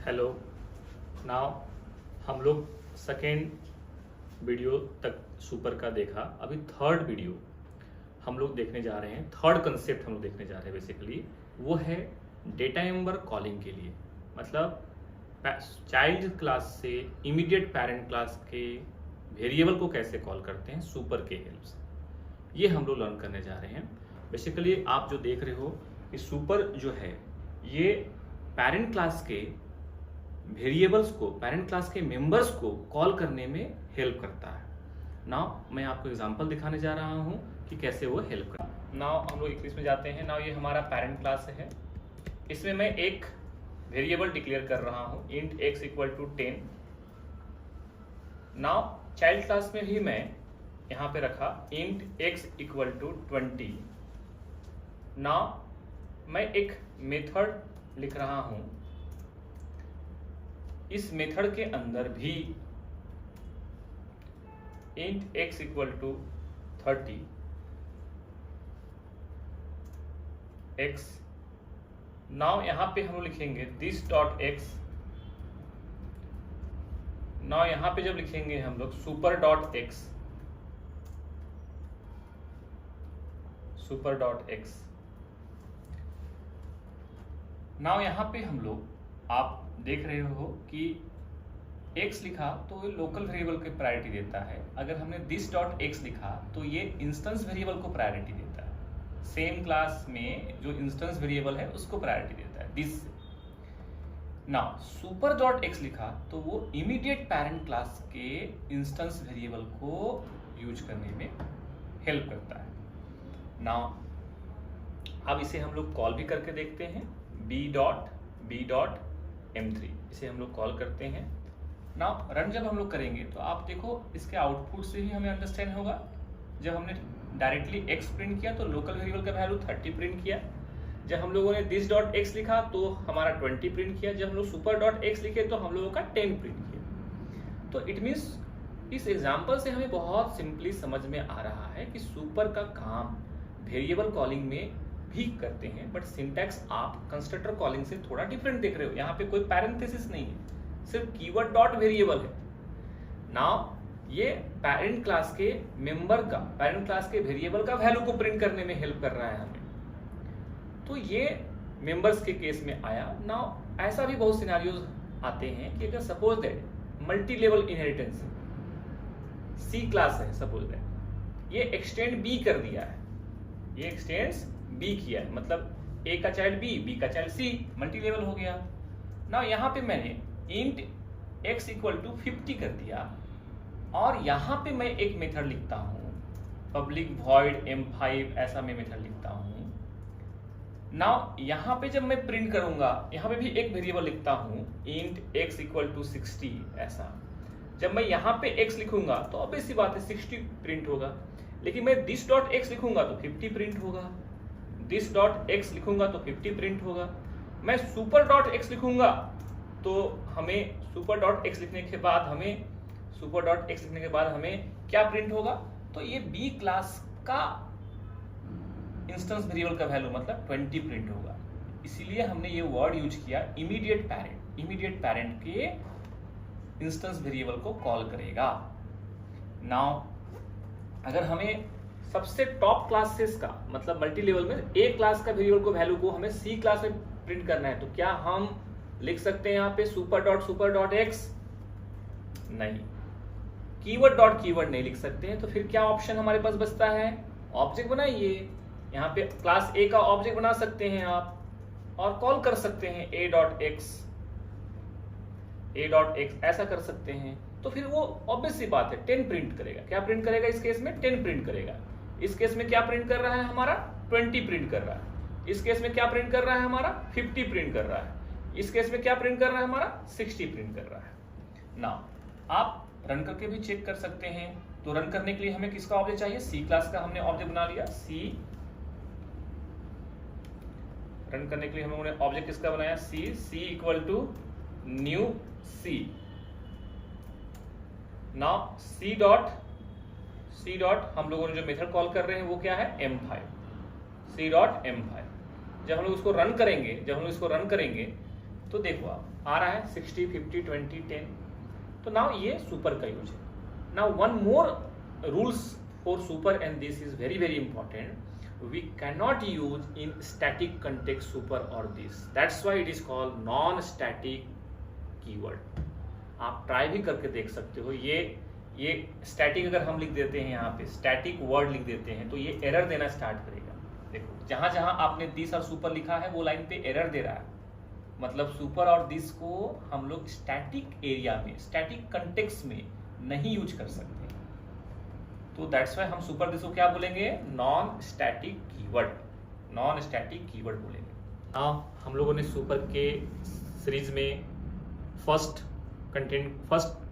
Hello. Now हम लोग second video तक सुपर का देखा। अभी थर्ड वीडियो हम लोग देखने जा रहे हैं। थर्ड कंसेप्ट हम लोग देखने जा रहे हैं। बेसिकली वो है डेटा मेंबर कॉलिंग के लिए, मतलब चाइल्ड क्लास से इमीडिएट पेरेंट क्लास के वेरिएबल को कैसे कॉल करते हैं सुपर के हेल्प से, ये हम लोग लर्न करने जा रहे हैं। बेसिकली आप जो देख रहे हो कि सुपर जो है ये पेरेंट क्लास के वेरिएबल्स को, पेरेंट क्लास के मेंबर्स को कॉल करने में हेल्प करता है। नाउ मैं आपको एग्जांपल दिखाने जा रहा हूं कि कैसे वो हेल्प करता है। नाउ हम लोग इंग्लिश में जाते हैं। नाउ ये हमारा पेरेंट क्लास है। इसमें मैं एक वेरिएबल डिक्लेयर कर रहा हूं, int x equal to 10। Now child class में भी मैं यहां पे रखा int x equal to 20। Now मैं एक मेथड लिख रहा हूं, इस मेथड के अंदर भी int x equal to 30 x। Now यहां पे हम लिखेंगे दिस डॉट x। नाउ यहां पे जब लिखेंगे हम लोग super dot x, super dot x। Now यहां पे हम लोग, आप देख रहे हो कि x लिखा तो ये लोकल वेरिएबल को प्रायोरिटी देता है। अगर हमने दिस डॉट x लिखा तो ये इंस्टेंस वेरिएबल को प्रायोरिटी देता है। सेम क्लास में जो इंस्टेंस वेरिएबल है उसको प्रायोरिटी देता है दिस से। नाउ सुपर डॉट x लिखा तो वो इमीडिएट पेरेंट क्लास के इंस्टेंस वेरिएबल को यूज करने में हेल्प करता है। नाउ अब इसे हम लोग कॉल भी करके देखते हैं, b डॉट m3 इसे हम लोग कॉल करते हैं। नाउ रन जब हम लोग करेंगे तो आप देखो इसके आउटपुट से ही हमें अंडरस्टैंड होगा। जब हमने डायरेक्टली x प्रिंट किया तो लोकल वेरिएबल का वैल्यू 30 प्रिंट किया। जब हम लोगों ने दिस डॉट x लिखा तो हमारा 20 प्रिंट किया। जब हम लोग सुपर डॉट x लिखे तो हम लोगों का 10 प्रिंट किया। तो इट मीन्स इस एग्जाम्पल से हमें बहुत सिंपली समझ में आ रहा है कि सुपर का काम वेरिएबल कॉलिंग में भी करते हैं, बट सिंटैक्स आप कंस्ट्रक्टर कॉलिंग से थोड़ा डिफरेंट देख रहे हो। यहाँ पे कोई पैरेंथेसिस नहीं है, सिर्फ कीवर्ड डॉट वेरिएबल है। नाउ ये पेरेंट क्लास के मेंबर का, पेरेंट क्लास के वेरिएबल का वैल्यू को प्रिंट करने में हेल्प कर रहा है हमें। तो ये मेंबर्स के केस में आया। नाउ ऐसा भी बहुत सिनेरियोज आते हैं कि अगर suppose that multi level inheritance C class है, सपोज दैट ये एक्सटेंड बी कर दिया है, ये एक्सटेंड्स बी किया है, मतलब ए का चाइल्ड बी का चाइल्ड सी, मल्टी लेवल हो गया। ना यहां पे मैंने इंट x इक्वल टू 50 कर दिया और यहां पे मैं एक मेथड लिखता हूं पब्लिक वॉइड m5, ऐसा मैं मेथड लिखता हूं। नाउ यहां पे जब मैं प्रिंट करूंगा यहां पे भी एक वेरिएबल लिखता हूं इंट x इक्वल टू 60, ऐसा। जब मैं यहां पे x लिखूंगा तो ऑब्वियस सी बात है 60 प्रिंट होगा, लेकिन मैं दिस डॉट x लिखूंगा तो 50 प्रिंट होगा, दिस डॉट x लिखूंगा तो 50 प्रिंट होगा। मैं सुपर डॉट x लिखूंगा तो हमें सुपर डॉट x लिखने के बाद हमें क्या प्रिंट होगा, तो ये b क्लास का इंस्टेंस वेरिएबल का वैल्यू मतलब 20 प्रिंट होगा। इसीलिए हमने ये वर्ड यूज किया इमीडिएट पेरेंट। इमीडिएट पेरेंट के इंस्टेंस वेरिएबल को कॉल करेगा। नाउ अगर हमें सबसे टॉप क्लासेस का, मतलब मल्टी लेवल में ए क्लास का वेरिएबल को वैल्यू को हमें सी क्लास में प्रिंट करना है, तो क्या हम लिख सकते हैं यहाँ पे सुपर डॉट x? नहीं, कीवर्ड नहीं लिख सकते हैं। तो फिर क्या ऑप्शन हमारे पास बचता है? ऑब्जेक्ट बनाइए। यहाँ पे क्लास ए का ऑब्जेक्ट बना सकते हैं आप और कॉल कर सकते हैं a डॉट x, ऐसा कर सकते हैं। तो फिर वो ऑब्वियस सी बात है 10 प्रिंट करेगा। क्या प्रिंट करेगा इस केस में? 10 प्रिंट करेगा। इस केस में क्या प्रिंट कर रहा है हमारा? 20 प्रिंट कर रहा है। इस केस में क्या प्रिंट कर रहा है हमारा? 50 प्रिंट कर रहा है। इस केस में क्या प्रिंट कर रहा है हमारा? 60 प्रिंट कर रहा है। नाउ आप रन करके भी चेक कर सकते हैं। तो रन करने के लिए हमें किसका ऑब्जेक्ट चाहिए? सी क्लास का हमने ऑब्जेक्ट बना लिया। सी रन करने के लिए हमने ऑब्जेक्ट किसका बनाया? C equal to new C. Now C dot हम लोगों ने जो मेथड कॉल कर रहे हैं वो क्या है? m5, C dot m5। जब हम लोग इसको रन करेंगे तो देखो आप आ रहा है 60, 50, 20, 10। तो नाउ ये सुपर का यूज है। Now one more rules for super and this is very very important. We cannot use in static context super or this. That's why it is called non-static keyword. आप try भी करके देख सकते हो. ये static अगर हम लिख देते हैं यहाँ पे स्टैटिक वर्ड लिख देते हैं तो ये एरर देना स्टार्ट करेगा. देखो जहां जहां आपने दिस और सुपर लिखा है वो लाइन पे एरर दे रहा है. मतलब सुपर और दिस को हम लोग स्टैटिक एरिया में स्टैटिक कंटेक्स्ट में नहीं यूज कर सकते. तो दैट्स वाई हम सुपर दिस को क्या बोलेंगे? Non static keyword. Non static keyword बोलेंगे. हाँ, हम लोगों ने सुपर के सीरीज में फर्स्ट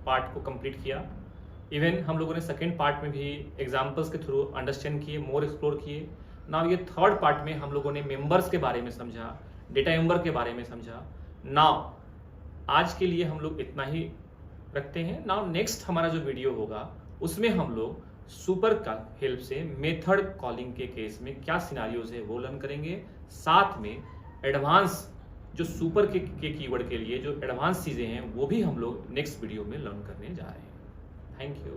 पार्ट को कंप्लीट किया. इवन हम लोगों ने सेकेंड पार्ट में भी एग्जांपल्स के थ्रू अंडरस्टैंड किए, मोर एक्सप्लोर किए. नाउ ये थर्ड पार्ट में हम लोगों ने मेंबर्स के बारे में समझा, डेटा मेंबर के बारे में समझा. नाउ आज के लिए हम लोग इतना ही रखते हैं. नाउ नेक्स्ट हमारा जो वीडियो होगा उसमें हम लोग सुपर का हेल्प से मेथड कॉलिंग के केस में क्या सिनारियोज है वो लर्न करेंगे. साथ में एडवांस जो सुपर के कीवर्ड के लिए जो एडवांस चीजें हैं वो भी हम लोग नेक्स्ट वीडियो में लर्न करने जा रहे हैं. Thank you.